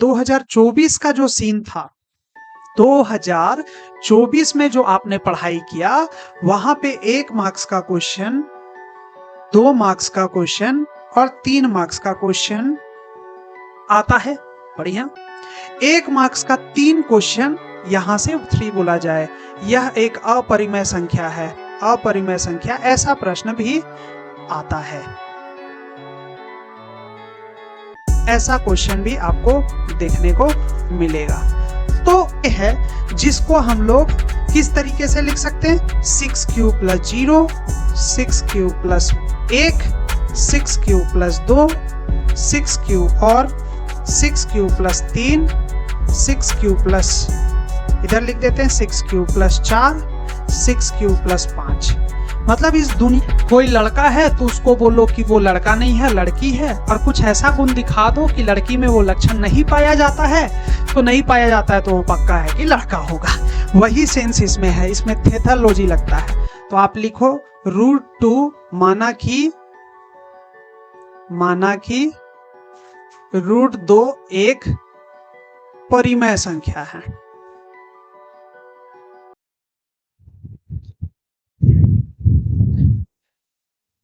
2024 का जो सीन था, 2024 में जो आपने पढ़ाई किया, वहां पे 1 मार्क्स का क्वेश्चन, 2 मार्क्स का क्वेश्चन और 3 मार्क्स का क्वेश्चन आता है। बढ़िया। 1 मार्क्स का 3 क्वेश्चन यहां से 3 बोला जाए, यह एक अपरिमेय संख्या है। अपरिमेय संख्या, ऐसा प्रश्न भी आता है। ऐसा क्वेश्चन भी आपको देखने को मिलेगा। तो यह है जिसको हम लोग किस तरीके से लिख सकते हैं, 6q + 0, 6q + 1, 6q + 2, 6q और 6q + 3, 6q प्लस, इधर लिख देते हैं 6q + 4, 6q + 5। मतलब इस दुनिया, कोई लड़का है तो उसको बोलो कि वो लड़का नहीं है, लड़की है, और कुछ ऐसा गुण दिखा दो कि लड़की में वो लक्षण नहीं पाया जाता है, तो नहीं पाया जाता है तो वो पक्का है कि लड़का होगा। वही सेंस इसमें है, इसमें थेथोलॉजी लगता है। तो आप लिखो √2 माना कि √2 एक परिमेय संख्या है।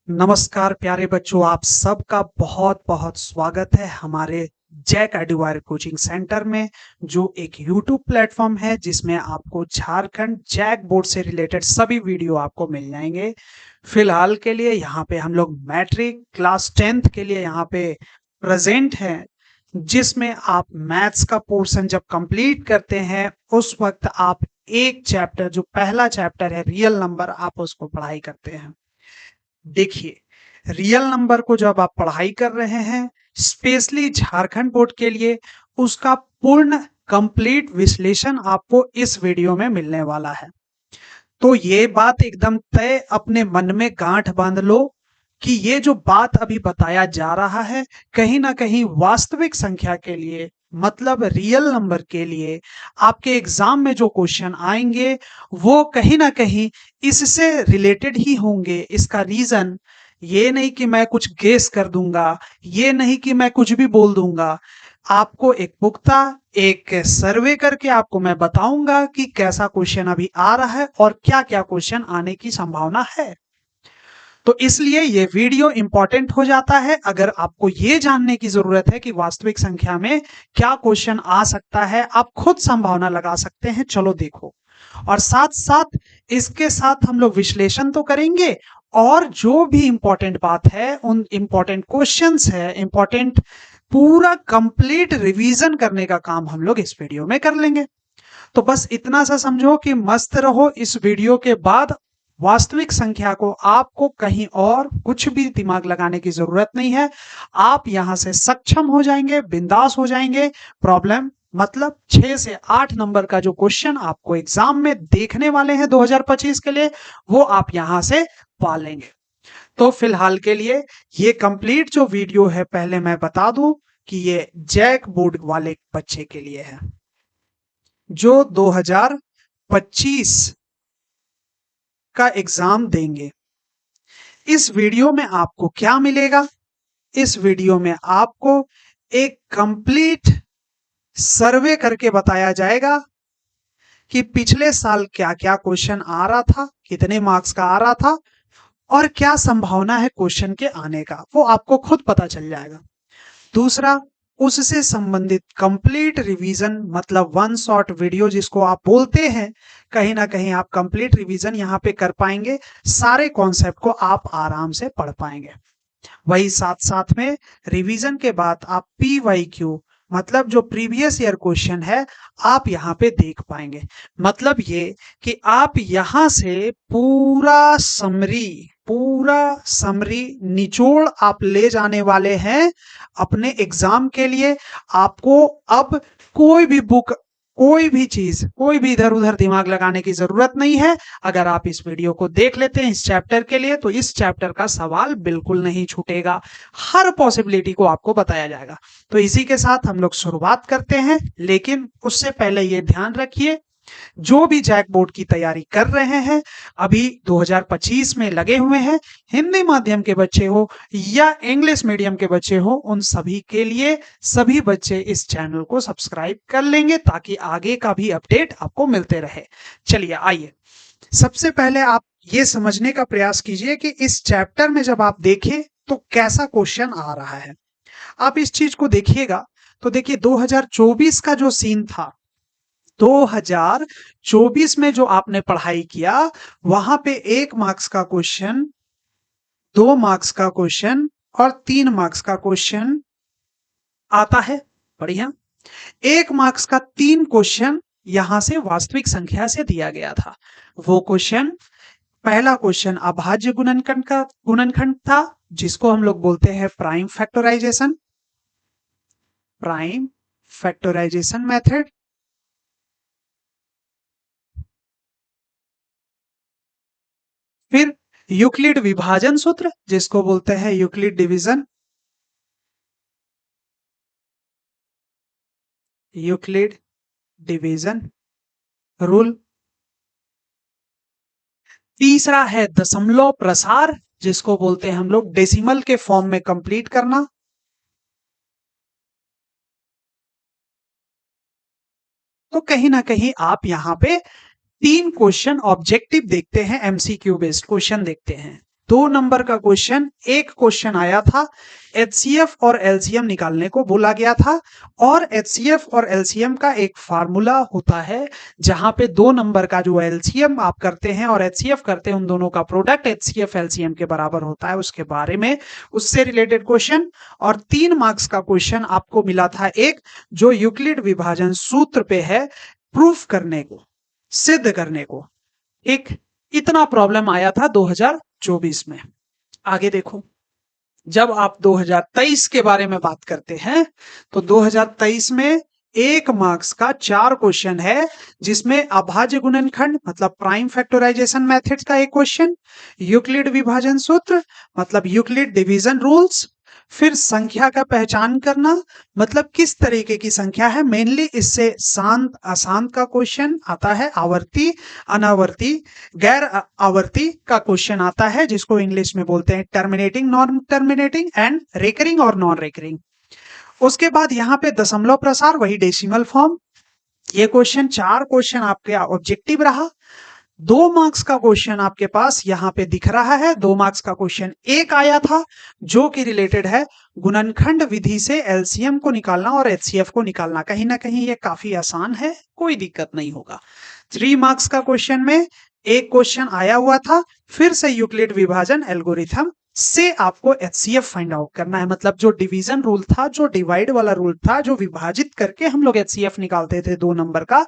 नमस्कार प्यारे बच्चों, आप सबका बहुत बहुत स्वागत है हमारे जैक एडुवायर कोचिंग सेंटर में, जो एक यूट्यूब प्लेटफॉर्म है जिसमें आपको झारखंड जैक बोर्ड से रिलेटेड सभी वीडियो आपको मिल जाएंगे। फिलहाल के लिए यहाँ पे हम लोग मैट्रिक क्लास 10th के लिए यहाँ पे प्रेजेंट हैं, जिसमें आप मैथ्स का पोर्शन जब कंप्लीट करते हैं उस वक्त आप एक चैप्टर, जो पहला चैप्टर है रियल नंबर, आप उसको पढ़ाई करते हैं। देखिए, रियल नंबर को जब आप पढ़ाई कर रहे हैं, स्पेशली झारखंड बोर्ड के लिए, उसका पूर्ण कंप्लीट विश्लेषण आपको इस वीडियो में मिलने वाला है। तो ये बात एकदम तय अपने मन में गांठ बांध लो कि ये जो बात अभी बताया जा रहा है, कहीं ना कहीं वास्तविक संख्या के लिए, मतलब रियल नंबर के लिए आपके एग्जाम में जो क्वेश्चन आएंगे वो कहीं ना कहीं इससे रिलेटेड ही होंगे। इसका रीजन ये नहीं कि मैं कुछ गेस कर दूंगा, ये नहीं कि मैं कुछ भी बोल दूंगा। आपको एक पुख्ता एक सर्वे करके आपको मैं बताऊंगा कि कैसा क्वेश्चन अभी आ रहा है और क्या क्या क्वेश्चन आने की संभावना है। तो इसलिए ये वीडियो इंपॉर्टेंट हो जाता है अगर आपको ये जानने की जरूरत है कि वास्तविक संख्या में क्या क्वेश्चन आ सकता है। आप खुद संभावना लगा सकते हैं। चलो देखो, और साथ साथ इसके साथ हम लोग विश्लेषण तो करेंगे, और जो भी इंपॉर्टेंट बात है, उन इंपॉर्टेंट क्वेश्चंस है, इंपॉर्टेंट पूरा कंप्लीट रिवीजन करने का काम हम लोग इस वीडियो में कर लेंगे। तो बस इतना सा समझो कि मस्त रहो। इस वीडियो के बाद वास्तविक संख्या को आपको कहीं और कुछ भी दिमाग लगाने की जरूरत नहीं है। आप यहां से सक्षम हो जाएंगे, बिंदास हो जाएंगे। प्रॉब्लम मतलब 6 से 8 नंबर का जो क्वेश्चन आपको एग्जाम में देखने वाले हैं 2025 के लिए, वो आप यहां से पा लेंगे। तो फिलहाल के लिए ये कंप्लीट जो वीडियो है, पहले मैं बता दूं कि ये जैक बोर्ड वाले बच्चे के लिए है जो 2025 का एग्जाम देंगे। इस वीडियो में आपको क्या मिलेगा? इस वीडियो में आपको एक कंप्लीट सर्वे करके बताया जाएगा कि पिछले साल क्या क्या क्वेश्चन आ रहा था, कितने मार्क्स का आ रहा था, और क्या संभावना है क्वेश्चन के आने का, वो आपको खुद पता चल जाएगा। दूसरा, उससे संबंधित कंप्लीट रिवीजन, मतलब वन शॉट वीडियो जिसको आप बोलते हैं, कहीं ना कहीं आप कंप्लीट रिवीजन यहाँ पे कर पाएंगे। सारे कॉन्सेप्ट को आप आराम से पढ़ पाएंगे। वही साथ साथ में रिवीजन के बाद आप PYQ, मतलब जो प्रीवियस ईयर क्वेश्चन है, आप यहाँ पे देख पाएंगे। मतलब ये कि आप यहाँ से पूरा समरी निचोड़ आप ले जाने वाले हैं अपने एग्जाम के लिए। आपको अब कोई भी बुक, कोई भी चीज, कोई भी इधर उधर दिमाग लगाने की जरूरत नहीं है। अगर आप इस वीडियो को देख लेते हैं इस चैप्टर के लिए, तो इस चैप्टर का सवाल बिल्कुल नहीं छूटेगा। हर पॉसिबिलिटी को आपको बताया जाएगा। तो इसी के साथ हम लोग शुरुआत करते हैं, लेकिन उससे पहले ये ध्यान रखिए जो भी जैक बोर्ड की तैयारी कर रहे हैं, अभी 2025 में लगे हुए हैं, हिंदी माध्यम के बच्चे हो या इंग्लिश मीडियम के बच्चे हो, उन सभी के लिए सभी बच्चे इस चैनल को सब्सक्राइब कर लेंगे ताकि आगे का भी अपडेट आपको मिलते रहे। चलिए आइए, सबसे पहले आप ये समझने का प्रयास कीजिए कि इस चैप्टर में जब आप देखें तो कैसा क्वेश्चन आ रहा है। आप इस चीज को देखिएगा तो देखिए 2024 का जो सीन था, 2024 में जो आपने पढ़ाई किया वहां पे 1 मार्क्स का क्वेश्चन, 2 मार्क्स का क्वेश्चन और 3 मार्क्स का क्वेश्चन आता है। बढ़िया। 1 मार्क्स का 3 क्वेश्चन यहां से वास्तविक संख्या से दिया गया था। वो क्वेश्चन, पहला क्वेश्चन अभाज्य गुणनखंड था, जिसको हम लोग बोलते हैं प्राइम फैक्टराइजेशन मेथड। फिर यूक्लिड विभाजन सूत्र, जिसको बोलते हैं यूक्लिड डिवीजन रूल। तीसरा है दशमलव प्रसार, जिसको बोलते हैं हम लोग डेसिमल के फॉर्म में कंप्लीट करना। तो कहीं ना कहीं आप यहां पे 3 क्वेश्चन ऑब्जेक्टिव देखते हैं, एमसीक्यू बेस्ड क्वेश्चन देखते हैं। 2 नंबर का क्वेश्चन, एक क्वेश्चन आया था एचसीएफ और एलसीएम निकालने को बोला गया था, और एचसीएफ और एलसीएम का एक फार्मूला होता है जहां पे 2 नंबर का जो एलसीएम आप करते हैं और एचसीएफ करते हैं, उन दोनों का प्रोडक्ट एचसीएफ एलसीएम के बराबर होता है, उसके बारे में, उससे रिलेटेड क्वेश्चन। और 3 मार्क्स का क्वेश्चन आपको मिला था एक, जो यूक्लिड विभाजन सूत्र पे है, प्रूफ करने को, सिद्ध करने को। एक इतना प्रॉब्लम आया था 2024 में। आगे देखो, जब आप 2023 के बारे में बात करते हैं तो 2023 में 1 मार्क्स का 4 क्वेश्चन है, जिसमें अभाज्य गुणनखंड मतलब प्राइम फैक्टराइजेशन मेथड्स का एक क्वेश्चन, यूक्लिड विभाजन सूत्र मतलब यूक्लिड डिवीजन रूल्स, फिर संख्या का पहचान करना मतलब किस तरीके की संख्या है, मेनली इससे शांत अशांत का क्वेश्चन आता है, आवर्ती अनावर्ती गैर आवर्ती का क्वेश्चन आता है, जिसको इंग्लिश में बोलते हैं terminating, non terminating and recurring और नॉन रेकरिंग। उसके बाद यहाँ पे दशमलव प्रसार, वही डेसिमल फॉर्म। ये क्वेश्चन 4 क्वेश्चन आपके ऑब्जेक्टिव रहा। 2 मार्क्स का क्वेश्चन आपके पास यहां पे दिख रहा है। 2 मार्क्स का क्वेश्चन एक आया था जो कि रिलेटेड है गुणनखंड विधि से एलसीएम को निकालना और एचसीएफ को निकालना। कहीं ना कहीं ये काफी आसान है, कोई दिक्कत नहीं होगा। 3 मार्क्स का क्वेश्चन में एक क्वेश्चन आया हुआ था, फिर से यूक्लिड विभाजन एल्गोरिथम से आपको एचसीएफ फाइंड आउट करना है, मतलब जो डिवीजन रूल था, जो डिवाइड वाला रूल था, जो विभाजित करके हम लोग एचसीएफ निकालते थे 2 नंबर का,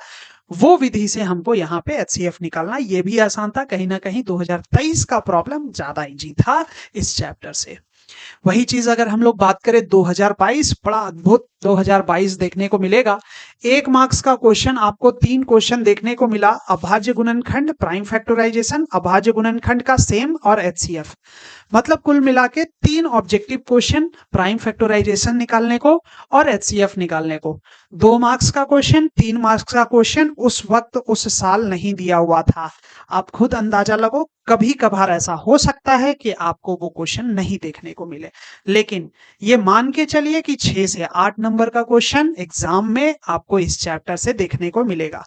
वो विधि से हमको यहाँ पे एचसीएफ निकालना। ये भी आसान था, कहीं ना कहीं 2023 का प्रॉब्लम ज्यादा इजी था इस चैप्टर से। वही चीज अगर हम लोग बात करें 2022, बड़ा अद्भुत 2022 देखने को मिलेगा। 1 मार्क्स का क्वेश्चन आपको 3 क्वेश्चन देखने को मिला, अभाज्य गुणनखंड, प्राइम फैक्टराइजेशन, अभाज्य गुणनखंड का सेम और एचसीएफ, मतलब कुल मिला के 3 ऑब्जेक्टिव क्वेश्चन, प्राइम फैक्टराइजेशन निकालने को और एचसीएफ निकालने को। 2 मार्क्स का क्वेश्चन, 3 मार्क्स का क्वेश्चन उस वक्त उस साल नहीं दिया हुआ था। आप खुद अंदाजा लगो, कभी कभार ऐसा हो सकता है कि आपको वो क्वेश्चन नहीं देखने को मिले, लेकिन ये मान के चलिए कि 6 से 8 नंबर का क्वेश्चन एग्जाम में आपको इस चैप्टर से देखने को मिलेगा।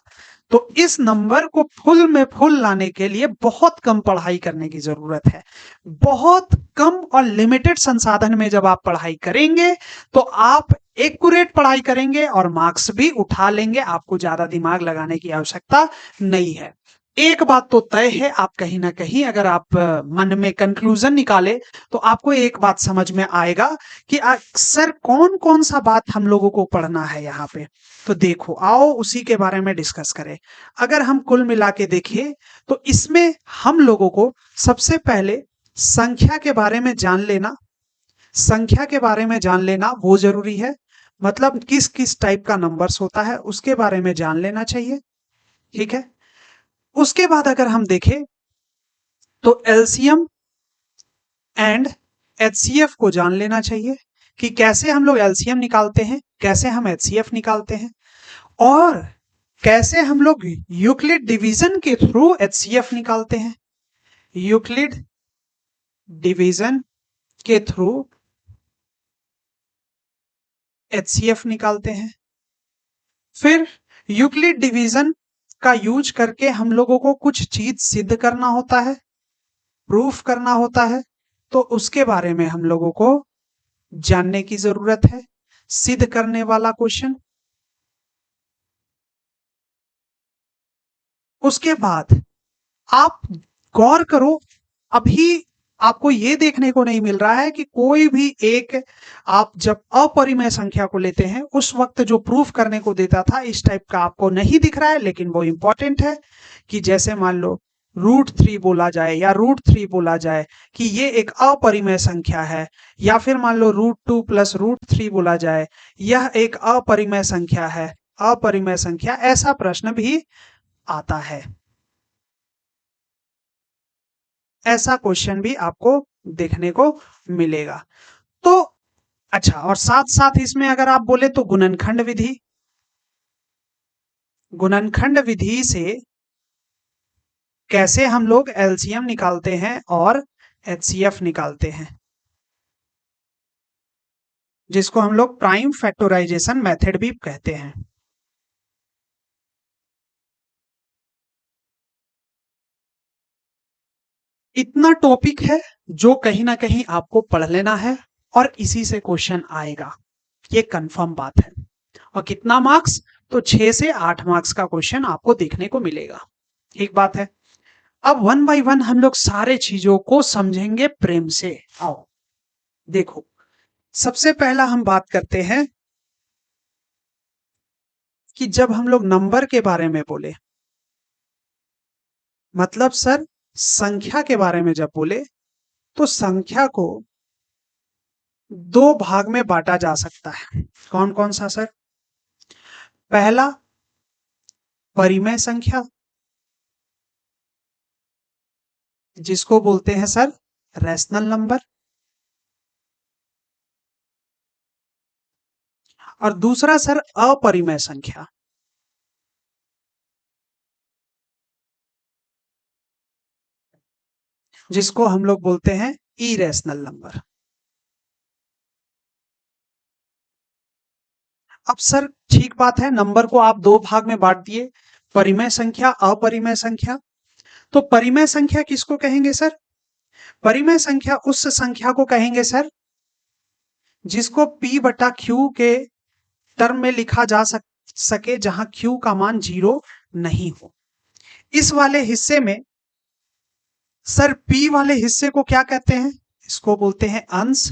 तो इस नंबर को फुल में फुल लाने के लिए बहुत कम पढ़ाई करने की जरूरत है। बहुत कम और लिमिटेड संसाधन में जब आप पढ़ाई करेंगे तो आप एक्यूरेट पढ़ाई करेंगे और मार्क्स भी उठा लेंगे, आपको ज्यादा दिमाग लगाने की आवश्यकता नहीं है। एक बात तो तय है, आप कहीं ना कहीं अगर आप मन में कंक्लूजन निकाले तो आपको एक बात समझ में आएगा कि अक्सर कौन कौन सा बात हम लोगों को पढ़ना है यहाँ पे। तो देखो, आओ उसी के बारे में डिस्कस करें। अगर हम कुल मिला के देखें तो इसमें हम लोगों को सबसे पहले संख्या के बारे में जान लेना, संख्या के बारे में जान लेना वो जरूरी है, मतलब किस किस टाइप का नंबर्स होता है उसके बारे में जान लेना चाहिए। ठीक है, उसके बाद अगर हम देखें तो एलसीएम एंड एचसीएफ को जान लेना चाहिए कि कैसे हम लोग एलसीएम निकालते हैं, कैसे हम एचसीएफ निकालते हैं, और कैसे हम लोग यूक्लिड डिवीजन के थ्रू एचसीएफ निकालते हैं? यूक्लिड डिवीजन के थ्रू एचसीएफ निकालते हैं। फिर यूक्लिड डिवीजन का यूज करके हम लोगों को कुछ चीज सिद्ध करना होता है, प्रूफ करना होता है, तो उसके बारे में हम लोगों को जानने की जरूरत है। सिद्ध करने वाला क्वेश्चन। उसके बाद आप गौर करो, अभी आपको यह देखने को नहीं मिल रहा है कि कोई भी एक, आप जब अपरिमेय संख्या को लेते हैं उस वक्त जो प्रूफ करने को देता था इस टाइप का आपको नहीं दिख रहा है, लेकिन वो इंपॉर्टेंट है कि जैसे मान लो √3 बोला जाए या √3 बोला जाए कि ये एक अपरिमेय संख्या है, या फिर मान लो √2 प्लस √3 बोला जाए यह एक अपरिमेय संख्या है, अपरिमेय संख्या, ऐसा प्रश्न भी आता है। ऐसा क्वेश्चन भी आपको देखने को मिलेगा। तो अच्छा, और साथ साथ इसमें अगर आप बोले तो गुणनखंड विधि, गुणनखंड विधि से कैसे हम लोग एलसीएम निकालते हैं और एचसीएफ निकालते हैं, जिसको हम लोग प्राइम फैक्टराइजेशन मेथड भी कहते हैं। इतना टॉपिक है जो कहीं ना कहीं आपको पढ़ लेना है और इसी से क्वेश्चन आएगा, ये कंफर्म बात है। और कितना मार्क्स? तो 6 से 8 मार्क्स का क्वेश्चन आपको देखने को मिलेगा। ठीक बात है। अब वन बाय वन हम लोग सारे चीजों को समझेंगे प्रेम से। आओ देखो, सबसे पहला हम बात करते हैं कि जब हम लोग नंबर के बारे में बोले, मतलब सर संख्या के बारे में जब बोले, तो संख्या को 2 भाग में बांटा जा सकता है। कौन कौन सा सर? पहला परिमेय संख्या, जिसको बोलते हैं सर रैशनल नंबर, और दूसरा सर अपरिमेय संख्या, जिसको हम लोग बोलते हैं इरेशनल नंबर। अब सर ठीक बात है, नंबर को आप 2 भाग में बांट दिए, परिमेय संख्या, अपरिमेय संख्या। तो परिमेय संख्या किसको कहेंगे सर? परिमेय संख्या उस संख्या को कहेंगे सर जिसको p बटा q के टर्म में लिखा जा सके जहां q का मान 0 नहीं हो। इस वाले हिस्से में सर p वाले हिस्से को क्या कहते हैं? इसको बोलते हैं अंश,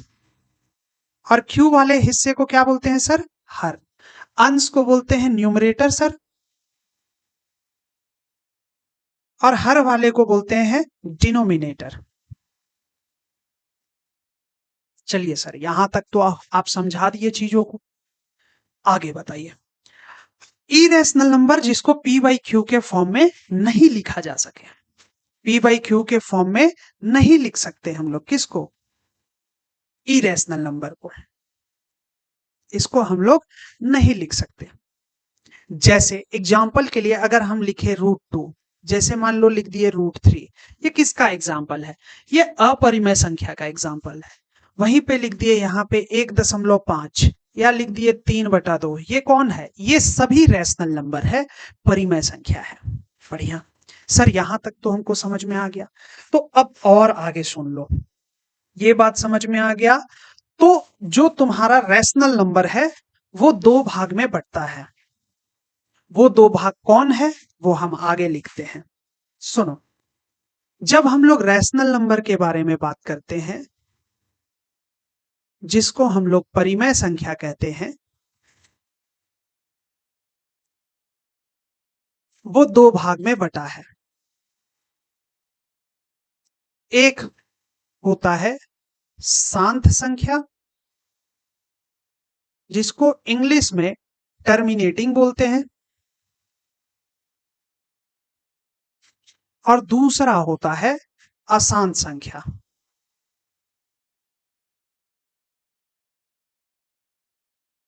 और q वाले हिस्से को क्या बोलते हैं सर? हर। अंश को बोलते हैं न्यूमरेटर सर, और हर वाले को बोलते हैं डिनोमिनेटर। चलिए सर, यहां तक तो आप समझा दिए चीजों को, आगे बताइए। इरेशनल नंबर जिसको p बाई क्यू के फॉर्म में नहीं लिखा जा सके, p बाई क्यू के फॉर्म में नहीं लिख सकते हम लोग किसको? इरेशनल नंबर को, इसको हम लोग नहीं लिख सकते। जैसे एग्जाम्पल के लिए अगर हम लिखे √2, जैसे मान लो लिख दिए √3, ये किसका एग्जाम्पल है? ये अपरिमेय संख्या का एग्जाम्पल है। वहीं पे लिख दिए यहाँ पे 1.5 या लिख दिए 3/2, ये कौन है? ये सभी रैशनल नंबर है, परिमेय संख्या है। बढ़िया सर, यहां तक तो हमको समझ में आ गया। तो अब और आगे सुन लो, ये बात समझ में आ गया। तो जो तुम्हारा रैशनल नंबर है वो 2 भाग में बंटता है। वो 2 भाग कौन है वो हम आगे लिखते हैं। सुनो, जब हम लोग रैशनल नंबर के बारे में बात करते हैं, जिसको हम लोग परिमेय संख्या कहते हैं, वो 2 भाग में बटा है। एक होता है शांत संख्या, जिसको इंग्लिश में टर्मिनेटिंग बोलते हैं, और दूसरा होता है अशांत संख्या,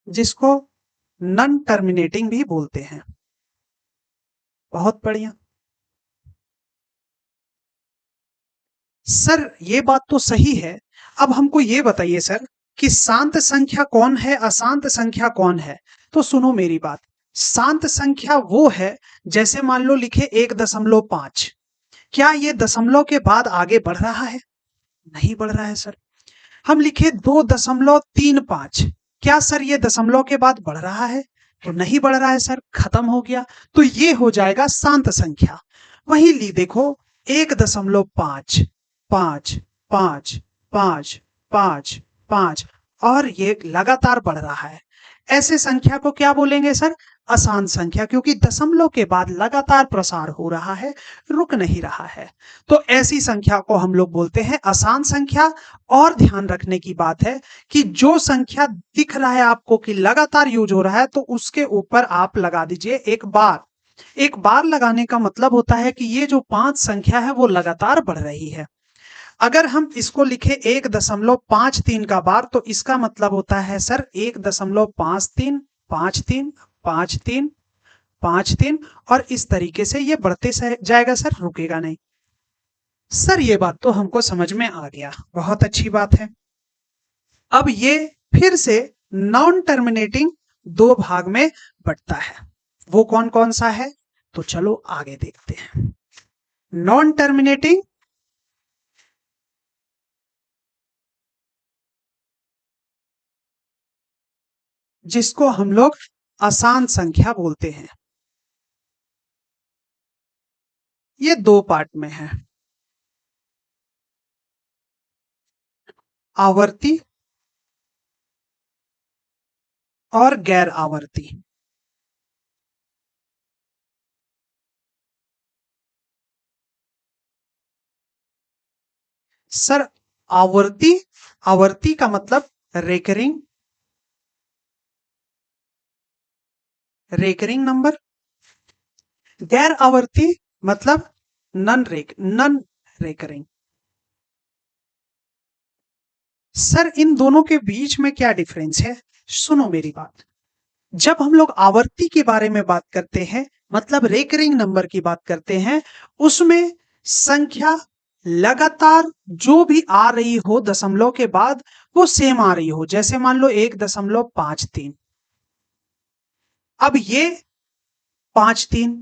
जिसको नॉन टर्मिनेटिंग भी बोलते हैं। बहुत बढ़िया। सर ये बात तो सही है। अब हमको ये बताइए सर कि शांत संख्या कौन है, अशांत संख्या कौन है? तो सुनो मेरी बात। शांत संख्या वो है, जैसे मान लो लिखे 1.5, क्या ये दशमलव के बाद आगे बढ़ रहा है? नहीं बढ़ रहा है सर। हम लिखे 2.35, क्या सर ये दशमलव के बाद बढ़ रहा है? तो नहीं बढ़ रहा है सर, खत्म हो गया। तो ये हो जाएगा शांत संख्या। वही ली देखो, 1.5, 5, 5, 5, 5, 5, और ये लगातार बढ़ रहा है। ऐसे संख्या को क्या बोलेंगे सर? अशांत संख्या, क्योंकि दशमलव के बाद लगातार प्रसार हो रहा है, रुक नहीं रहा है। तो ऐसी संख्या को हम लोग बोलते हैं अशांत संख्या। और ध्यान रखने की बात है कि जो संख्या दिख रहा है आपको कि लगातार यूज हो रहा है, तो उसके ऊपर आप लगा दीजिए एक बार। एक बार लगाने का मतलब होता है कि ये जो 5 संख्या है वो लगातार बढ़ रही है। अगर हम इसको लिखे 1.53 का बार, तो इसका मतलब होता है सर 1.53, 5 3, 5 3, 5 3, और इस तरीके से ये बढ़ते जाएगा सर, रुकेगा नहीं। सर ये बात तो हमको समझ में आ गया, बहुत अच्छी बात है। अब ये फिर से नॉन टर्मिनेटिंग दो भाग में बंटता है। वो कौन कौन सा है? तो चलो आगे देखते हैं। नॉन टर्मिनेटिंग, जिसको हम लोग अशांत संख्या बोलते हैं, ये दो पार्ट में है। आवर्ती और गैर आवर्ती। सर आवर्ती, आवर्ती का मतलब रेकरिंग, रेकरिंग नंबर। गैर आवर्ती मतलब नन रेकरिंग। सर इन दोनों के बीच में क्या डिफरेंस है? सुनो मेरी बात। जब हम लोग आवर्ती के बारे में बात करते हैं, मतलब रेकरिंग नंबर की बात करते हैं, उसमें संख्या लगातार जो भी आ रही हो दशमलव के बाद, वो सेम आ रही हो। जैसे मान लो 1.53, अब ये 5 3,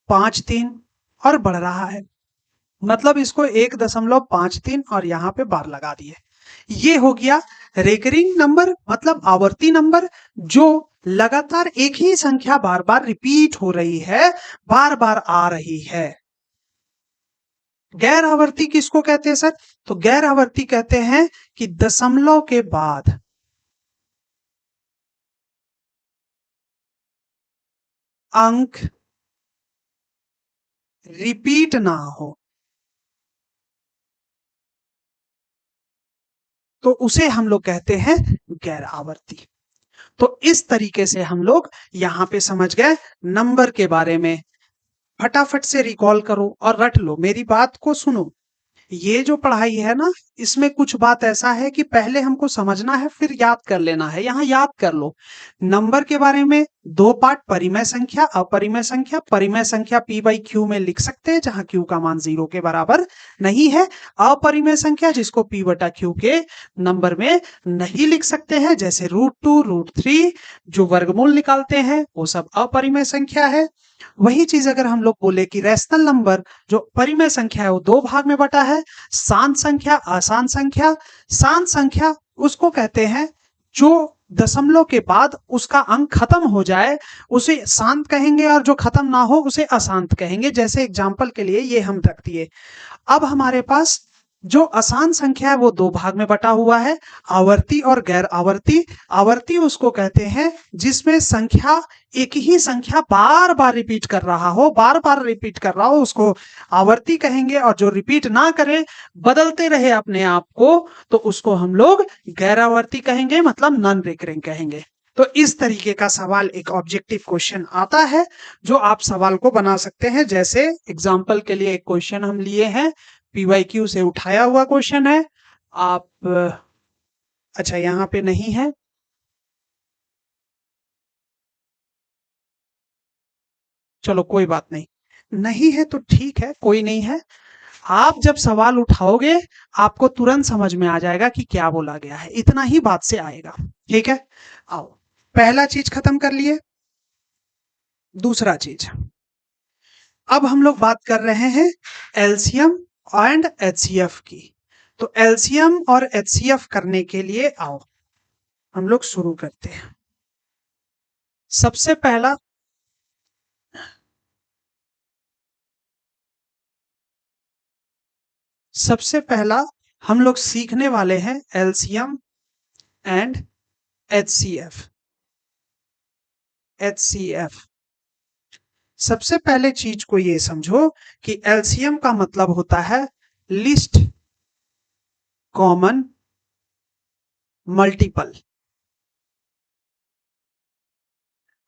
5 3 और बढ़ रहा है, मतलब इसको 1.53 और यहां पे बार लगा दिए। ये हो गया रेकरिंग नंबर, मतलब आवर्ती नंबर, जो लगातार एक ही संख्या बार बार रिपीट हो रही है, बार बार आ रही है। गैर आवर्ती किसको कहते हैं सर? तो गैर आवर्ती कहते हैं कि दशमलव के बाद अंक रिपीट ना हो, तो उसे हम लोग कहते हैं गैर आवर्ती। तो इस तरीके से हम लोग यहां पे समझ गए नंबर के बारे में। फटाफट से रिकॉल करो और रट लो, मेरी बात को सुनो। ये जो पढ़ाई है ना, इसमें कुछ बात ऐसा है कि पहले हमको समझना है, फिर याद कर लेना है। यहां याद कर लो नंबर के बारे में। दो पार्ट, परिमेय संख्या, अपरिमेय संख्या। परिमेय संख्या p बाई क्यू में लिख सकते हैं, जहां q का मान 0 के बराबर नहीं है। अपरिमेय संख्या जिसको p बटा q के नंबर में नहीं लिख सकते हैं, जैसे √2, √3, जो वर्गमूल निकालते हैं वो सब अपरिमेय संख्या है। वही चीज अगर हम लोग बोले कि रैशनल नंबर जो परिमेय संख्या है वो दो भाग में बटा है, शांत संख्या, अशांत संख्या। शांत संख्या उसको कहते हैं जो दशमलव के बाद उसका अंक खत्म हो जाए उसे शांत कहेंगे, और जो खत्म ना हो उसे अशांत कहेंगे। जैसे एग्जांपल के लिए ये हम रख दिए। अब हमारे पास जो अशांत संख्या है वो दो भाग में बटा हुआ है, आवर्ती और गैर आवर्ती। आवर्ती उसको कहते हैं जिसमें संख्या, एक ही संख्या बार बार रिपीट कर रहा हो, बार बार रिपीट कर रहा हो, उसको आवर्ती कहेंगे। और जो रिपीट ना करे, बदलते रहे अपने आप को, तो उसको हम लोग गैर आवर्ती कहेंगे, मतलब नॉन रिकरिंग कहेंगे। तो इस तरीके का सवाल, एक ऑब्जेक्टिव क्वेश्चन आता है जो आप सवाल को बना सकते हैं। जैसे एग्जाम्पल के लिए एक क्वेश्चन हम लिए हैं, पीवाईक्यू से उठाया हुआ क्वेश्चन है। आप अच्छा यहाँ पे नहीं है, चलो कोई बात नहीं। नहीं है तो ठीक है, कोई नहीं है। आप जब सवाल उठाओगे आपको तुरंत समझ में आ जाएगा कि क्या बोला गया है, इतना ही बात से आएगा। ठीक है, आओ, पहला चीज खत्म कर लिए। दूसरा चीज, अब हम लोग बात कर रहे हैं एलसीएम एंड एचसीएफ की। तो एलसीएम और एचसीएफ करने के लिए आओ हम लोग शुरू करते हैं। सबसे पहला हम लोग सीखने वाले हैं एलसीएम एंड एचसीएफ। सबसे पहले चीज को ये समझो कि एलसीएम का मतलब होता है लिस्ट कॉमन मल्टीपल,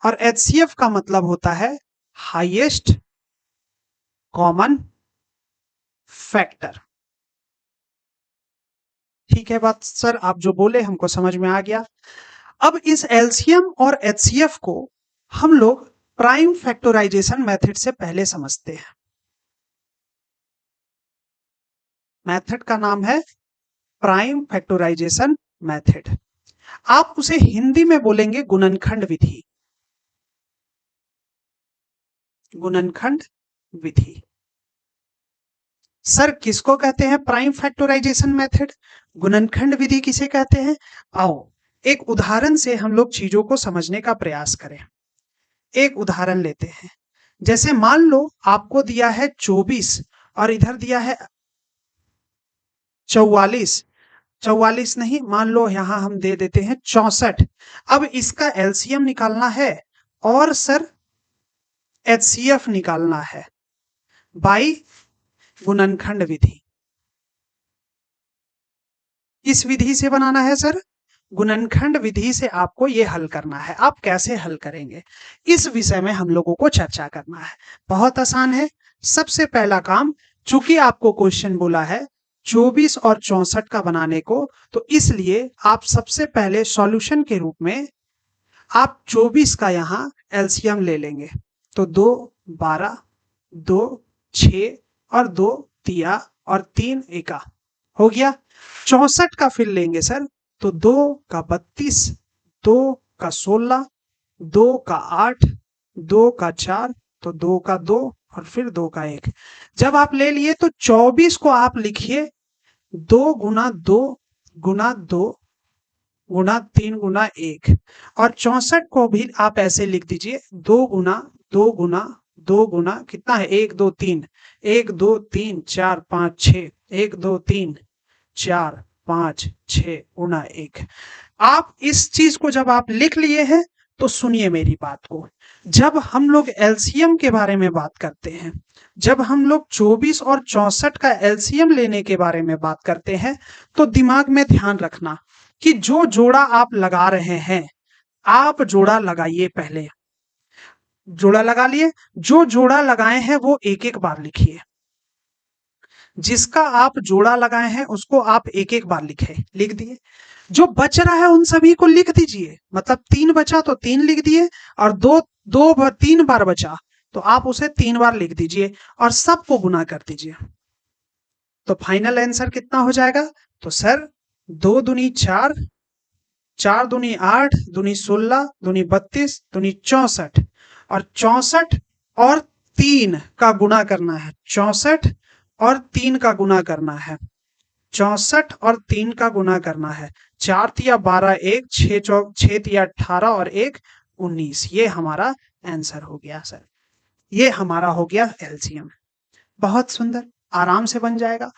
और एचसीएफ का मतलब होता है हाईएस्ट कॉमन फैक्टर। ठीक है बात सर, आप जो बोले हमको समझ में आ गया। अब इस एलसीएम और एचसीएफ को हम लोग प्राइम फैक्टराइजेशन मेथड से पहले समझते हैं। मेथड का नाम है प्राइम फैक्टराइजेशन मेथड। आप उसे हिंदी में बोलेंगे गुणनखंड विधि। गुणनखंड विधि। सर किसको कहते हैं प्राइम फैक्टराइजेशन मेथड, गुणनखंड विधि किसे कहते हैं? आओ एक उदाहरण से हम लोग चीजों को समझने का प्रयास करें। एक उदाहरण लेते हैं, जैसे मान लो आपको दिया है 24 और इधर दिया है 44। 44 नहीं, मान लो यहां हम दे देते हैं 64। अब इसका एलसीएम निकालना है और सर एचसीएफ निकालना है बाई गुणनखंड विधि। इस विधि से बनाना है सर, गुणनखंड विधि से आपको ये हल करना है। आप कैसे हल करेंगे इस विषय में हम लोगों को चर्चा करना है। बहुत आसान है। सबसे पहला काम, चूंकि आपको क्वेश्चन बोला है 24 और 64 का बनाने को, तो इसलिए आप सबसे पहले सॉल्यूशन के रूप में आप 24 का यहाँ एलसीएम ले लेंगे। तो 2 12, 2 6 और 2 तिया और 3 एका हो गया। 64 का फिर लेंगे सर, तो 2 का 32, 2 का 16, 2 का 8, 2 का 4, तो 2 का 2 और फिर 2 का 1। जब आप ले लिए तो 24 को आप लिखिए 2 गुना 2 गुना 2 गुना 3 गुना 1, और 64 को भी आप ऐसे लिख दीजिए 2 गुना 2 गुना 2 गुना कितना है 1 2 3, 1 2 3 4 5 6, 1 2 3 4 5 6 गुना 1। आप इस चीज को जब आप लिख लिए हैं तो सुनिए मेरी बात को। जब हम लोग एलसीएम के बारे में बात करते हैं, जब हम लोग 24 और 64 का एलसीएम लेने के बारे में बात करते हैं, तो दिमाग में ध्यान रखना कि जो जोड़ा आप लगा रहे हैं, आप जोड़ा लगाइए। पहले जोड़ा लगा लिए, जो जोड़ा लगाए हैं वो एक एक बार लिखिए। जिसका आप जोड़ा लगाए हैं उसको आप एक एक बार लिख दिए। जो बच रहा है उन सभी को लिख दीजिए। मतलब 3 बचा तो 3 लिख दिए, और 3 बार बचा तो आप उसे 3 बार लिख दीजिए और सबको गुना कर दीजिए। तो फाइनल आंसर कितना हो जाएगा? तो सर 2 दूनी 4, 4 दूनी 8, दूनी 16, दूनी 32, दूनी 64, और 64 और 3 का गुना करना है। 64 और 3 का गुना करना है। 64 और 3 का गुना करना है। 4 तिया 12, 1 6 तिया 18 और 1 19। ये हमारा आंसर हो गया सर। ये हमारा हो गया एलसीएम। बहुत सुंदर, आराम से बन जाएगा।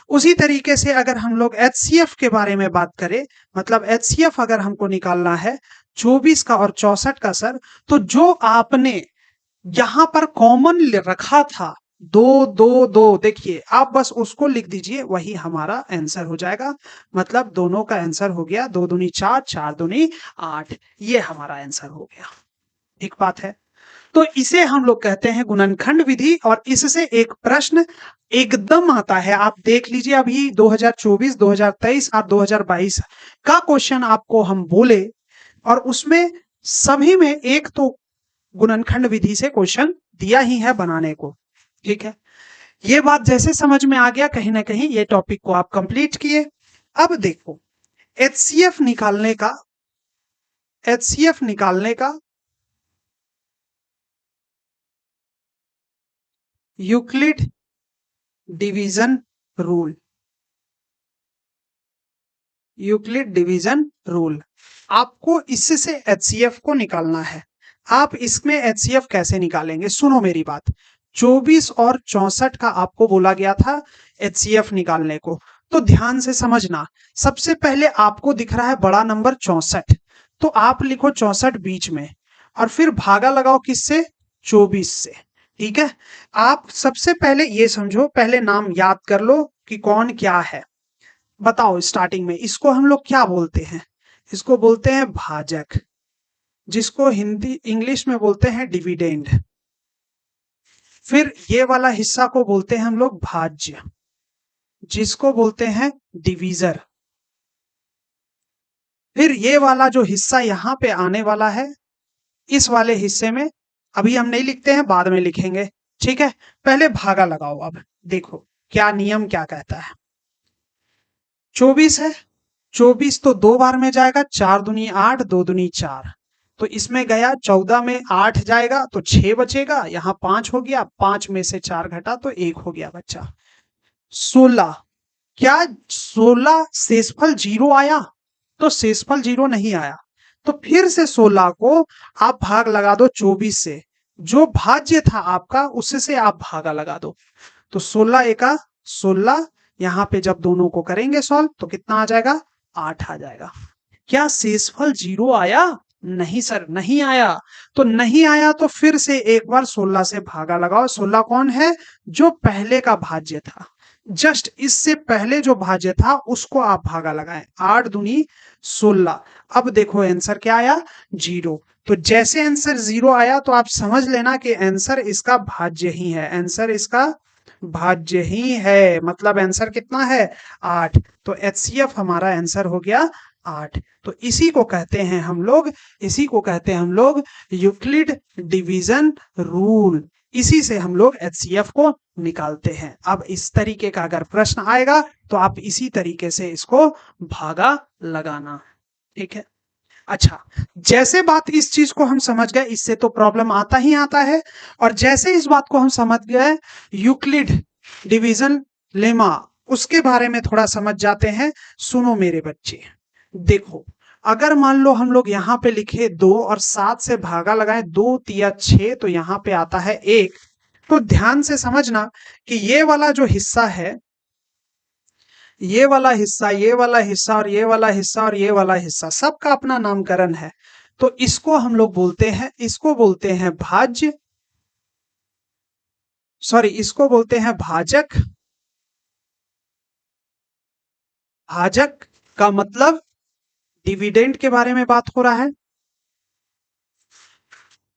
उसी तरीके से अगर हम लोग एचसीएफ के बारे में बात करें, मतलब एचसीएफ अगर हमको निकालना है 24 का और 64 का सर, तो जो आपने यहां पर कॉमन रखा था 2 2 2, देखिए आप बस उसको लिख दीजिए, वही हमारा आंसर हो जाएगा। मतलब दोनों का आंसर हो गया 2 दूनी 4, 4 दूनी 8। ये हमारा आंसर हो गया। एक बात है, तो इसे हम लोग कहते हैं गुणनखंड विधि, और इससे एक प्रश्न एकदम आता है। आप देख लीजिए अभी 2024, 2023 और 2022 का क्वेश्चन आपको हम बोले, और उसमें सभी में एक तो गुणनखंड विधि से क्वेश्चन दिया ही है बनाने को। ठीक है, ये बात जैसे समझ में आ गया, कहीं ना कहीं ये टॉपिक को आप कंप्लीट किए। अब देखो, एचसीएफ निकालने का, एचसीएफ निकालने का Euclid division rule, Euclid division rule, आपको इससे एचसीएफ को निकालना है। आप इसमें एचसीएफ कैसे निकालेंगे, सुनो मेरी बात। 24 और 64 का आपको बोला गया था एचसीएफ निकालने को, तो ध्यान से समझना। सबसे पहले आपको दिख रहा है बड़ा नंबर 64, तो आप लिखो 64 बीच में, और फिर भागा लगाओ किससे, 24 से। ठीक है, आप सबसे पहले ये समझो, पहले नाम याद कर लो कि कौन क्या है। बताओ स्टार्टिंग में इसको हम लोग क्या बोलते हैं, इसको बोलते हैं भाजक, जिसको हिंदी इंग्लिश में बोलते हैं डिविडेंड। फिर ये वाला हिस्सा को बोलते हैं हम लोग भाज्य, जिसको बोलते हैं डिवीजर। फिर ये वाला जो हिस्सा यहाँ पे आने वाला है, इस वाले हिस्से में अभी हम नहीं लिखते हैं, बाद में लिखेंगे। ठीक है, पहले भागा लगाओ। अब देखो क्या नियम क्या कहता है। 24 है, 24 तो 2 बार में जाएगा, 4 दूनी 8, 2 दूनी 4, तो इसमें गया। 14 में 8 जाएगा तो 6 बचेगा, यहाँ 5 हो गया, 5 में से 4 घटा तो 1 हो गया बच्चा। 16, क्या 16 शेषफल 0 आया, तो शेषफल 0 नहीं आया, तो फिर से 16 को आप भाग लगा दो 24 से, जो भाज्य था आपका उससे से आप भागा लगा दो, तो 16 एका 16, यहाँ पे जब दोनों को करेंगे सॉल्व तो कितना आ जाएगा, 8 आ जाएगा। क्या शेषफल 0 आया, नहीं सर नहीं आया, तो नहीं आया तो फिर से एक बार 16 से भागा लगाओ। 16 कौन है, जो पहले का भाज्य था, जस्ट इससे पहले जो भाज्य था उसको आप भागा लगाएं। 8 दूनी 16, अब देखो आंसर क्या आया, 0। तो जैसे आंसर 0 आया तो आप समझ लेना कि आंसर इसका भाज्य ही है, आंसर इसका भाज्य ही है, मतलब आंसर कितना है, 8। तो एचसीएफ हमारा आंसर हो गया 8। तो इसी को कहते हैं हम लोग, इसी को कहते हैं हम लोग यूक्लिड डिवीजन रूल, इसी से हम लोग एचसीएफ को निकालते हैं। अब इस तरीके का अगर प्रश्न आएगा तो आप इसी तरीके से इसको भागा लगाना। ठीक है, अच्छा, जैसे बात इस चीज को हम समझ गए, इससे तो प्रॉब्लम आता ही आता है, और जैसे इस बात को हम समझ गए यूक्लिड डिवीजन लेमा, उसके बारे में थोड़ा समझ जाते हैं। सुनो मेरे बच्चे, देखो अगर मान लो हम लोग यहाँ पे लिखे 2 और 7 से भागा लगाए, 2 तिया 6, तो यहाँ पे आता है 1। तो ध्यान से समझना कि ये वाला जो हिस्सा है, ये वाला हिस्सा, ये वाला हिस्सा और ये वाला हिस्सा और ये वाला हिस्सा, सबका अपना नामकरण है। तो इसको हम लोग बोलते हैं, इसको बोलते हैं भाज्य, सॉरी इसको बोलते हैं भाजक। भाजक का मतलब डिविडेंड के बारे में बात हो रहा है।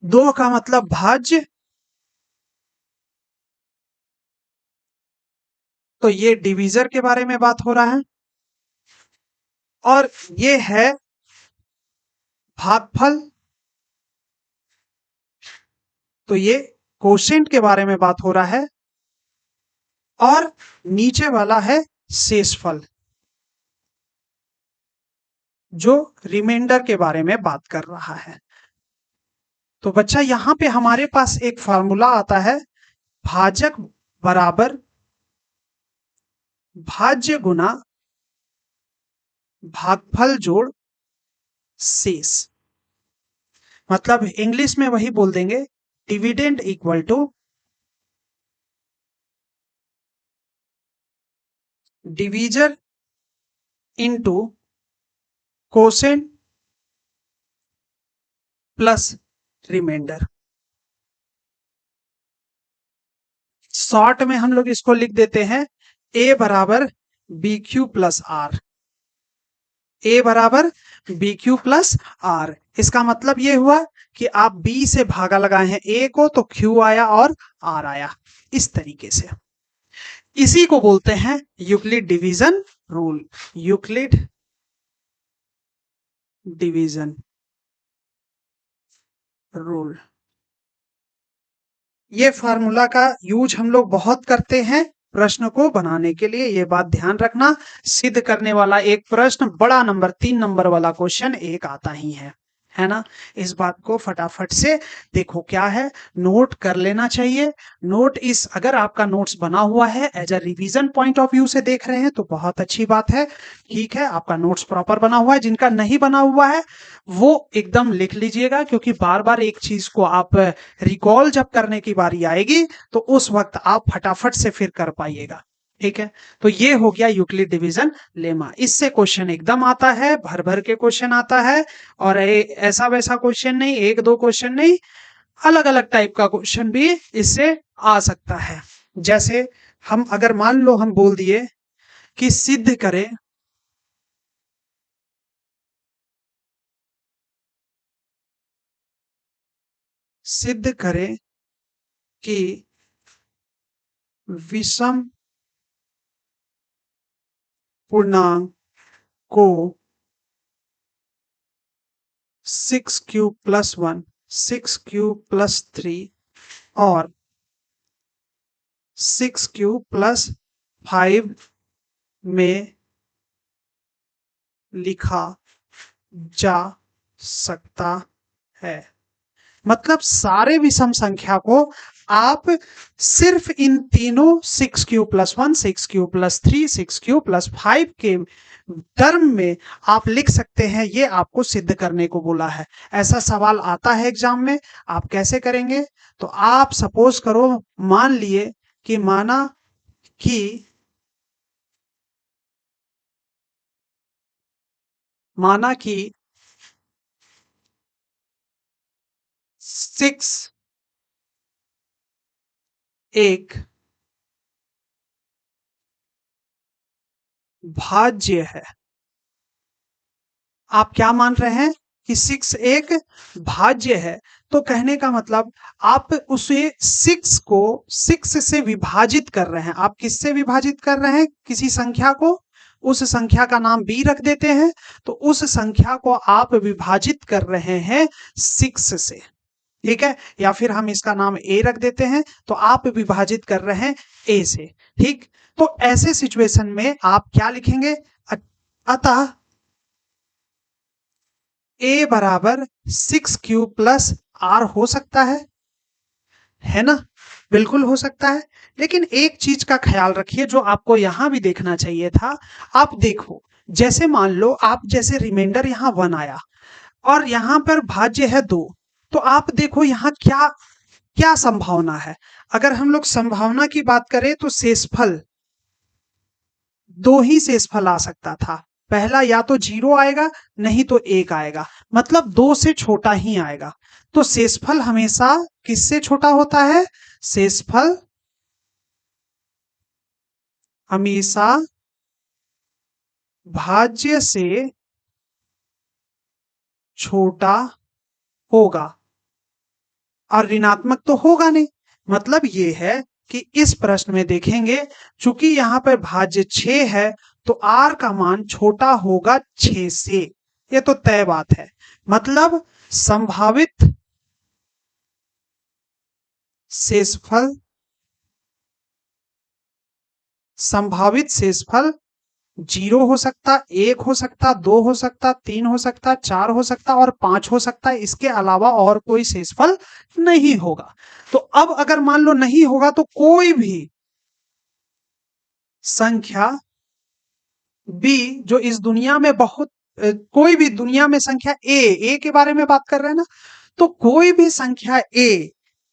2 का मतलब भाज्य, तो ये डिवीजर के बारे में बात हो रहा है। और ये है भागफल, तो ये कोशेंट के बारे में बात हो रहा है। और नीचे वाला है शेषफल, जो रिमाइंडर के बारे में बात कर रहा है। तो बच्चा यहाँ पे हमारे पास एक फार्मूला आता है, भाजक बराबर भाज्य गुना भागफल जोड़ शेष, मतलब इंग्लिश में वही बोल देंगे, dividend equal to divisor into quotient plus remainder. Short में हम लोग इसको लिख देते हैं ए बराबर B Q plus R, A बराबर बी क्यू प्लस आर। इसका मतलब ये हुआ कि आप बी से भागा लगाए हैं ए को, तो क्यू आया और आर आया, इस तरीके से। इसी को बोलते हैं Euclid division rule, Euclid division rule. ये फार्मूला का यूज हम लोग बहुत करते हैं प्रश्न को बनाने के लिए, ये बात ध्यान रखना। सिद्ध करने वाला एक प्रश्न, बड़ा नंबर 3 नंबर वाला क्वेश्चन एक आता ही है ना। इस बात को फटाफट से देखो क्या है, नोट कर लेना चाहिए। नोट इस अगर आपका नोट्स बना हुआ है as a revision point of view से देख रहे हैं तो बहुत अच्छी बात है, ठीक है, आपका नोट्स प्रॉपर बना हुआ है। जिनका नहीं बना हुआ है वो एकदम लिख लीजिएगा, क्योंकि बार बार एक चीज को आप रिकॉल जब करने की बारी आएगी तो उस वक्त आप फटाफट से फिर कर पाइएगा, ठीक है। तो ये हो गया यूक्लिड डिवीजन लेमा। इससे क्वेश्चन एकदम आता है, भर भर के क्वेश्चन आता है, और ऐसा वैसा क्वेश्चन नहीं, एक दो क्वेश्चन नहीं, अलग अलग टाइप का क्वेश्चन भी इससे आ सकता है। जैसे हम अगर मान लो हम बोल दिए कि सिद्ध करें कि विषम पूर्णांक को 6 क्यूब + 1, 6 क्यूब + 3 और 6 क्यूब + 5 में लिखा जा सकता है। मतलब सारे विषम संख्या को आप सिर्फ इन तीनों 6 क्यूब + 1, 6 क्यूब + 3, 6 क्यूब + 5 के टर्म में आप लिख सकते हैं। ये आपको सिद्ध करने को बोला है। ऐसा सवाल आता है एग्जाम में, आप कैसे करेंगे? तो आप सपोज करो, मान लिए कि माना कि 6 एक भाज्य है। आप क्या मान रहे हैं कि 6 एक भाज्य है, तो कहने का मतलब आप उसे 6 को 6 से विभाजित कर रहे हैं। आप किससे विभाजित कर रहे हैं? किसी संख्या को, उस संख्या का नाम b रख देते हैं, तो उस संख्या को आप विभाजित कर रहे हैं 6 से, ठीक है। या फिर हम इसका नाम a रख देते हैं, तो आप विभाजित कर रहे हैं a से, ठीक। तो ऐसे सिचुएशन में आप क्या लिखेंगे? अतः a बराबर 6 क्यूब + r हो सकता है ना? बिल्कुल हो सकता है। लेकिन एक चीज का ख्याल रखिए जो आपको यहां भी देखना चाहिए था। आप देखो, जैसे मान लो आप जैसे रिमाइंडर यहाँ 1 आया और यहाँ पर भाज्य है 2, तो आप देखो यहाँ क्या क्या संभावना है। अगर हम लोग संभावना की बात करें तो शेषफल, दो ही शेषफल आ सकता था। पहला या तो 0 आएगा, नहीं तो 1 आएगा, मतलब 2 से छोटा ही आएगा। तो शेषफल हमेशा किससे छोटा होता है? शेषफल हमेशा भाज्य से छोटा होगा, और ऋणात्मक तो होगा नहीं। मतलब ये है कि इस प्रश्न में देखेंगे, चूंकि यहाँ पर भाज्य 6 है तो r का मान छोटा होगा 6 से, ये तो तय बात है। मतलब संभावित शेषफल, संभावित शेषफल 0 हो सकता, 1 हो सकता, 2 हो सकता, 3 हो सकता, 4 हो सकता और 5 हो सकता है। इसके अलावा और कोई शेषफल नहीं होगा। तो अब अगर मान लो नहीं होगा तो कोई भी संख्या b जो इस दुनिया में बहुत कोई भी दुनिया में संख्या a के बारे में बात कर रहे हैं ना, तो कोई भी संख्या a,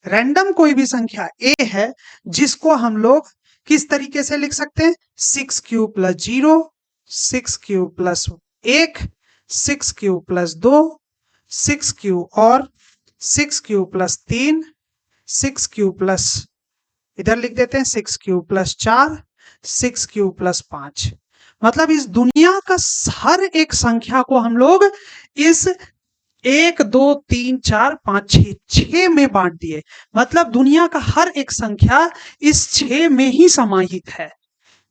रैंडम कोई भी संख्या a है जिसको हम लोग किस तरीके से लिख सकते हैं? 6 क्यूब + 0, 6 क्यूब + 1, 6 क्यूब + 2, 6 क्यूब और 6 क्यूब + 3, 6 क्यूब प्लस, इधर लिख देते हैं 6 क्यूब + 4, 6 क्यूब + 5। मतलब इस दुनिया का हर एक संख्या को हम लोग इस 1 2 3 4 5 6 में बांट दिए। मतलब दुनिया का हर एक संख्या इस 6 में ही समाहित है।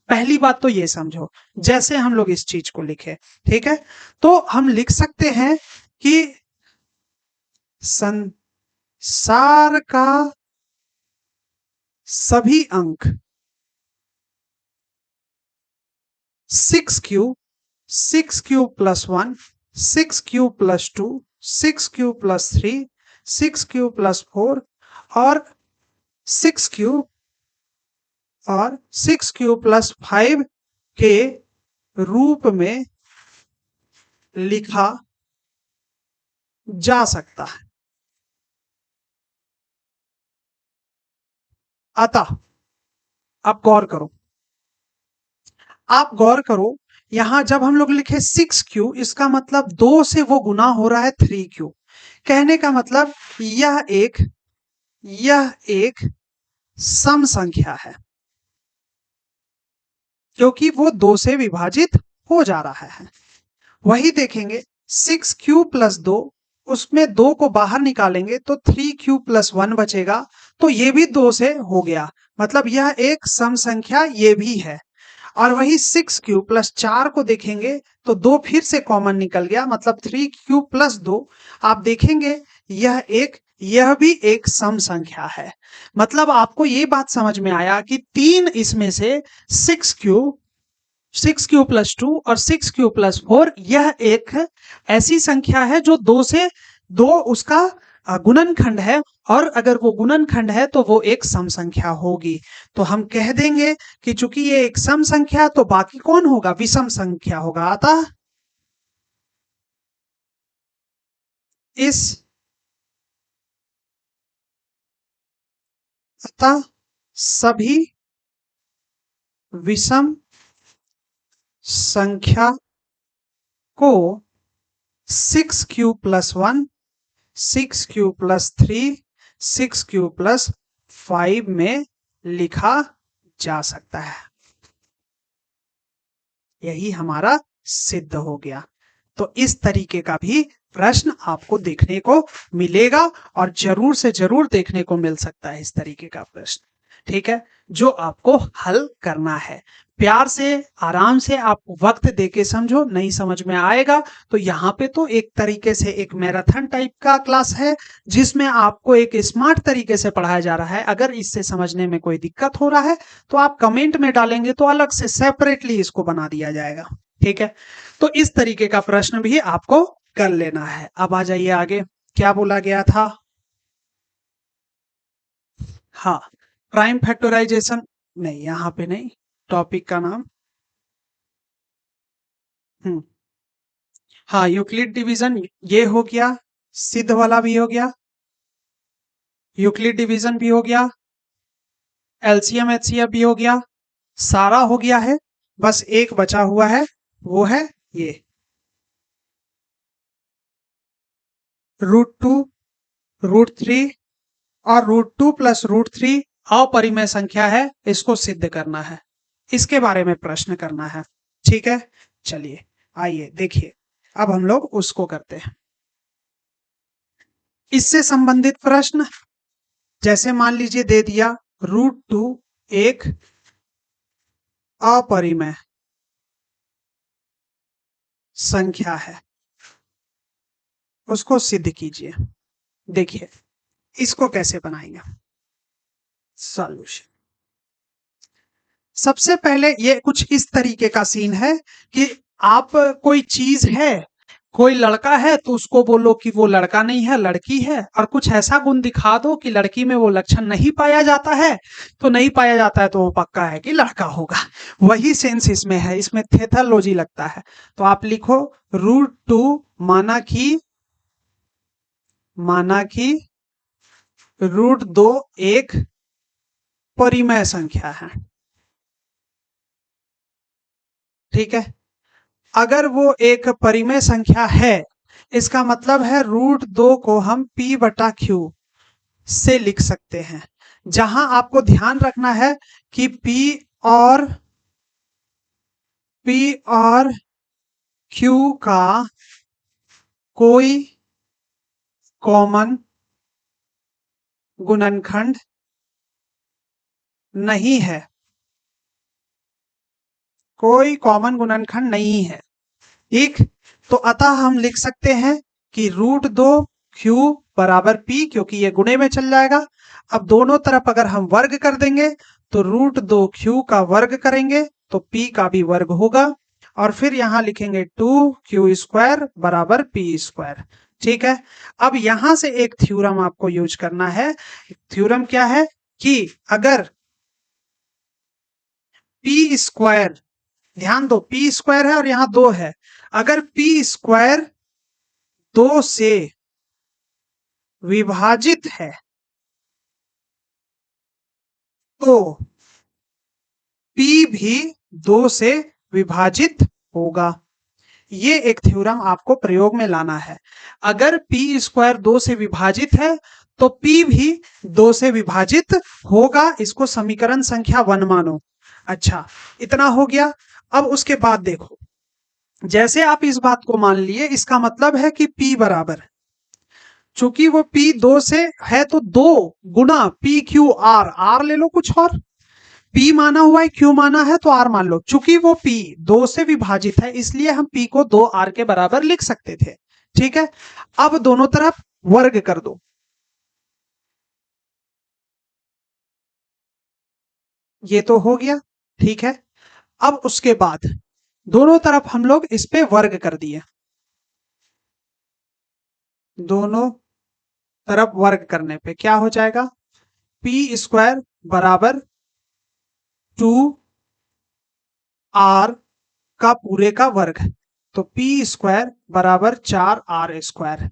पहली बात तो ये समझो, जैसे हम लोग इस चीज को लिखे, ठीक है। तो हम लिख सकते हैं कि संसार का सभी अंक 6 cube, 6 cube plus 1, 6 cube plus 2, 6 cube plus 3, 6 cube plus 4 और 6 क्यूब और 6 क्यूब प्लस 5 के रूप में लिखा जा सकता है। अतः आप गौर करो, आप गौर करो, यहां जब हम लोग लिखे 6 क्यू, इसका मतलब 2 से वो गुना हो रहा है 3 क्यू। कहने का मतलब यह एक सम संख्या है, क्योंकि वो 2 से विभाजित हो जा रहा है। वही देखेंगे 6 क्यू प्लस 2, उसमें 2 को बाहर निकालेंगे तो 3 क्यू प्लस 1 बचेगा, तो ये भी 2 से हो गया, मतलब यह एक सम संख्या ये भी है। और वही 6 क्यू प्लस 4 को देखेंगे तो 2 फिर से कॉमन निकल गया, मतलब 3 क्यू प्लस 2। आप देखेंगे यह भी एक सम संख्या है। मतलब आपको ये बात समझ में आया कि 3 इसमें से 6 क्यू प्लस 2 और 6 क्यू प्लस 4 यह एक ऐसी संख्या है जो 2 से 2 उसका गुणनखंड है, और अगर वो गुणनखंड है तो वो एक सम संख्या होगी। तो हम कह देंगे कि चूंकि ये एक सम संख्या, तो बाकी कौन होगा? विषम संख्या होगा। अतः सभी विषम संख्या को 6 Q plus 1, 6 Q plus 3, 6 Q plus 5 में लिखा जा सकता है। यही हमारा सिद्ध हो गया। तो इस तरीके का भी प्रश्न आपको देखने को मिलेगा, और जरूर से जरूर देखने को मिल सकता है इस तरीके का प्रश्न। ठीक है, जो आपको हल करना है। प्यार से, आराम से आप वक्त देके समझो, नहीं समझ में आएगा तो यहाँ पे तो एक तरीके से एक मैराथन टाइप का क्लास है, जिसमें आपको एक स्मार्ट तरीके से पढ़ाया जा रहा है। अगर इससे समझने में कोई दिक्कत हो रहा है तो आप कमेंट में डालेंगे तो अलग से सेपरेटली इसको बना दिया जाएगा। ठीक है, तो इस तरीके का प्रश्न भी आपको कर लेना है। अब आ जाइए आगे, क्या बोला गया था? हाँ, प्राइम फैक्टराइजेशन नहीं, यहां पे नहीं, टॉपिक का नाम हाँ, यूक्लिड डिवीजन ये हो गया, सिद्ध वाला भी हो गया, यूक्लिड डिवीजन भी हो गया, एलसीएम एचसीएफ भी हो गया, सारा हो गया है। बस एक बचा हुआ है, वो है ये √2, √3 और √2 प्लस √3 अपरिमेय संख्या है, इसको सिद्ध करना है, इसके बारे में प्रश्न करना है। ठीक है, चलिए आइए देखिए, अब हम लोग उसको करते हैं। इससे संबंधित प्रश्न, जैसे मान लीजिए दे दिया √2 एक अपरिमेय संख्या है, उसको सिद्ध कीजिए। देखिए इसको कैसे बनाएंगे सॉल्यूशन। सबसे पहले ये कुछ इस तरीके का सीन है कि आप कोई चीज है, कोई लड़का है तो उसको बोलो कि वो लड़का नहीं है, लड़की है, और कुछ ऐसा गुण दिखा दो कि लड़की में वो लक्षण नहीं पाया जाता है, तो नहीं पाया जाता है तो वो पक्का है कि लड़का होगा। वही सेंस इसमें है, इसमें थेथोलॉजी लगता है। तो आप लिखो √2 माना कि √2 एक परिमेय संख्या है। ठीक है, अगर वो एक परिमेय संख्या है, इसका मतलब है √2 को हम p/q से लिख सकते हैं। जहां आपको ध्यान रखना है कि p और q का कोई कॉमन गुणनखंड नहीं है, कोई कॉमन गुणनखंड नहीं है। ठीक, तो अतः हम लिख सकते हैं कि √2 q बराबर p, क्योंकि ये गुणे में चल जाएगा। अब दोनों तरफ अगर हम वर्ग कर देंगे तो √2 q का वर्ग करेंगे तो p का भी वर्ग होगा, और फिर यहां लिखेंगे 2q² बराबर p²। ठीक है। अब यहां से एक थ्योरम आपको यूज करना है। थ्योरम क्या है कि अगर p², ध्यान दो p² है और यहां 2 है, अगर p² 2 से विभाजित है तो p भी 2 से विभाजित होगा। ये एक थ्योरम आपको प्रयोग में लाना है। अगर p² 2 से विभाजित है तो p भी 2 से विभाजित होगा। इसको समीकरण संख्या 1 मानो। अच्छा, इतना हो गया। अब उसके बाद देखो, जैसे आप इस बात को मान लिए, इसका मतलब है कि p बराबर, चूंकि वो p 2 से है तो 2 गुना PQR, R ले लो कुछ और, P माना हुआ है, Q माना है तो R मान लो। चूंकि वो P 2 से विभाजित है इसलिए हम P को 2R के बराबर लिख सकते थे। ठीक है। अब दोनों तरफ वर्ग कर दो। ये तो हो गया। ठीक है। अब उसके बाद दोनों तरफ हम लोग इस पे वर्ग कर दिए। दोनों तरफ वर्ग करने पे क्या हो जाएगा, p² बराबर 2R का पूरे का वर्ग, तो p² बराबर 4R²।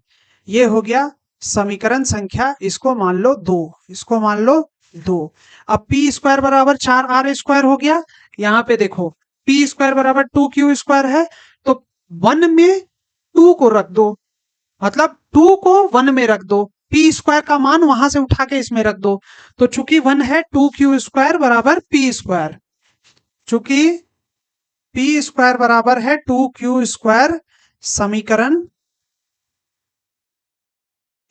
ये हो गया समीकरण संख्या, इसको मान लो 2, इसको मान लो 2। अब p² बराबर 4R² हो गया। यहां पे देखो p² बराबर 2q² है, तो 1 में 2 को रख दो, मतलब 2 को 1 में रख दो, p² का मान वहां से उठा के इसमें रख दो। तो चूंकि 1 है, 2q² बराबर p², चूंकि p² बराबर है 2q², समीकरण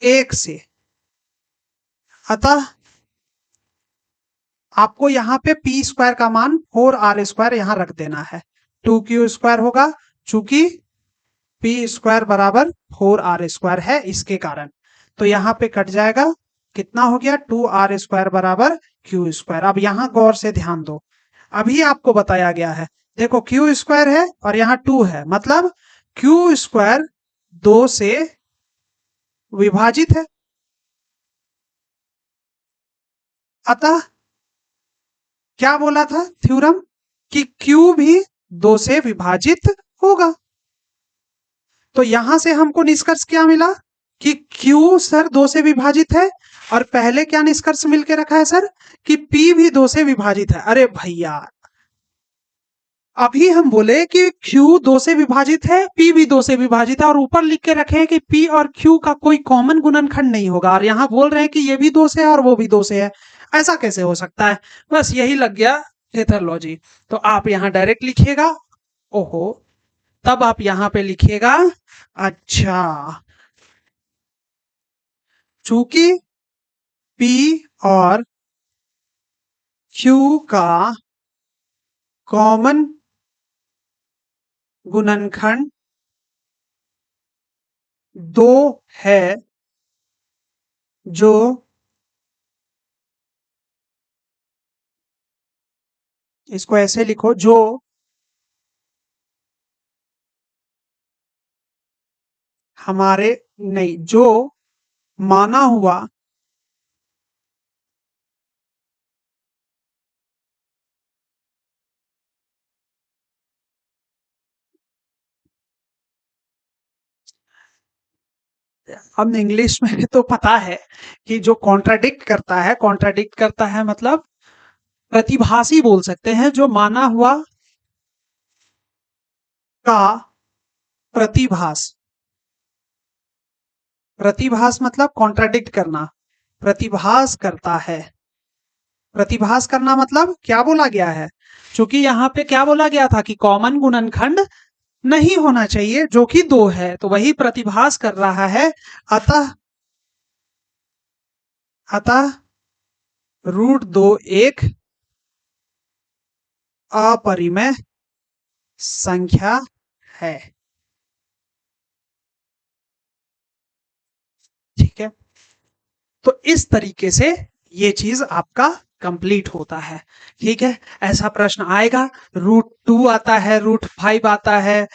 1 से। अतः आपको यहां पे p² का मान 4R² यहां रख देना है। 2q² होगा, चूंकि p² बराबर 4R² है इसके कारण, तो यहां पे कट जाएगा। कितना हो गया, 2R² बराबर q²। अब यहां गौर से ध्यान दो, अभी आपको बताया गया है, देखो q² है और यहां 2 है, मतलब q² 2 से विभाजित है। अतः क्या बोला था थ्योरम, कि q भी 2 से विभाजित होगा। तो यहां से हमको निष्कर्ष क्या मिला कि q सर 2 से विभाजित है, और पहले क्या निष्कर्ष मिलके रखा है सर, कि p भी 2 से विभाजित है। अरे भैया, अभी हम बोले कि q 2 से विभाजित है, p भी 2 से विभाजित है, और ऊपर लिख के रखे हैं कि p और q का कोई कॉमन गुणनखंड नहीं होगा, और यहाँ बोल रहे हैं कि ये भी 2 से है और वो भी 2 से है। ऐसा कैसे हो सकता है? बस यही लग गया थेथरलॉजी। तो आप यहाँ डायरेक्ट लिखिएगा, ओहो, तब आप यहां पे लिखिएगा, अच्छा, चूंकि p और q का कॉमन गुणनखंड 2 है, जो इसको ऐसे लिखो, जो हमारे, नहीं, जो माना हुआ अब इंग्लिश में तो पता है कि जो कॉन्ट्राडिक्ट करता है मतलब प्रतिभासी बोल सकते हैं, जो माना हुआ का प्रतिभास। प्रतिभास मतलब कॉन्ट्राडिक्ट करना, प्रतिभास करता है। प्रतिभास करना मतलब क्या बोला गया है, क्योंकि यहाँ पे क्या बोला गया था कि कॉमन गुणनखंड नहीं होना चाहिए जो कि 2 है, तो वही प्रतिभास कर रहा है। अतः अतः √2 एक अपरिमेय संख्या है। ठीक है। तो इस तरीके से ये चीज आपका कंप्लीट होता है। ठीक है, ऐसा प्रश्न आएगा, √2 आता है, √5 आता है।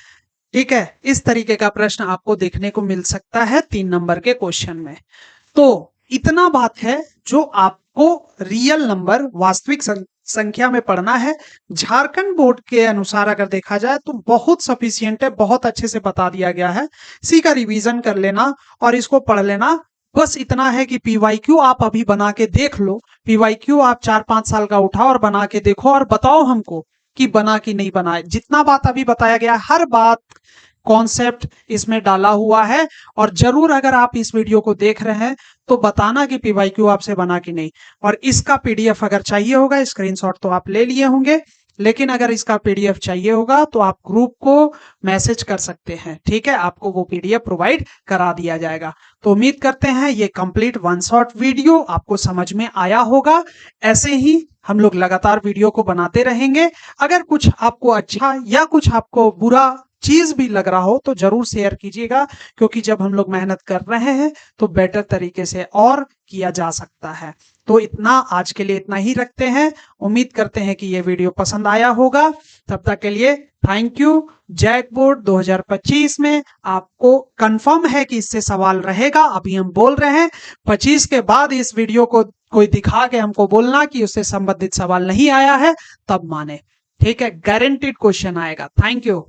ठीक है, इस तरीके का प्रश्न आपको देखने को मिल सकता है 3 नंबर के क्वेश्चन में। तो इतना बात है जो आपको रियल नंबर वास्तविक संख्या में पढ़ना है। झारखंड बोर्ड के अनुसार अगर देखा जाए तो बहुत सफिशियंट है, बहुत अच्छे से बता दिया गया है। इसी का रिवीजन कर लेना और इसको पढ़ लेना। बस इतना है कि पीवाईक्यू आप अभी बना के देख लो। पीवाईक्यू आप 4-5 साल का उठाओ और बना के देखो और बताओ हमको कि बना कि नहीं बना। जितना बात अभी बताया गया, हर बात कॉन्सेप्ट इसमें डाला हुआ है। और जरूर अगर आप इस वीडियो को देख रहे हैं तो बताना कि पीवाईक्यू आपसे बना कि नहीं। और इसका पीडीएफ अगर चाहिए होगा, स्क्रीनशॉट तो आप ले लिए होंगे, लेकिन अगर इसका पीडीएफ चाहिए होगा तो आप ग्रुप को मैसेज कर सकते हैं। ठीक है, आपको वो पीडीएफ प्रोवाइड करा दिया जाएगा। तो उम्मीद करते हैं ये कंप्लीट वन शॉट वीडियो आपको समझ में आया होगा। ऐसे ही हम लोग लगातार वीडियो को बनाते रहेंगे। अगर कुछ आपको अच्छा या कुछ आपको बुरा चीज भी लग रहा हो तो जरूर शेयर कीजिएगा, क्योंकि जब हम लोग मेहनत कर रहे हैं तो बेटर तरीके से और किया जा सकता है। तो इतना आज के लिए इतना ही रखते हैं। उम्मीद करते हैं कि ये वीडियो पसंद आया होगा। तब तक के लिए थैंक यू। जैक बोर्ड 2025 में आपको कंफर्म है कि इससे सवाल रहेगा। अभी हम बोल रहे हैं 25 के बाद इस वीडियो को कोई दिखा के हमको बोलना कि उससे संबंधित सवाल नहीं आया है, तब माने। ठीक है, गारंटीड क्वेश्चन आएगा। Thank you.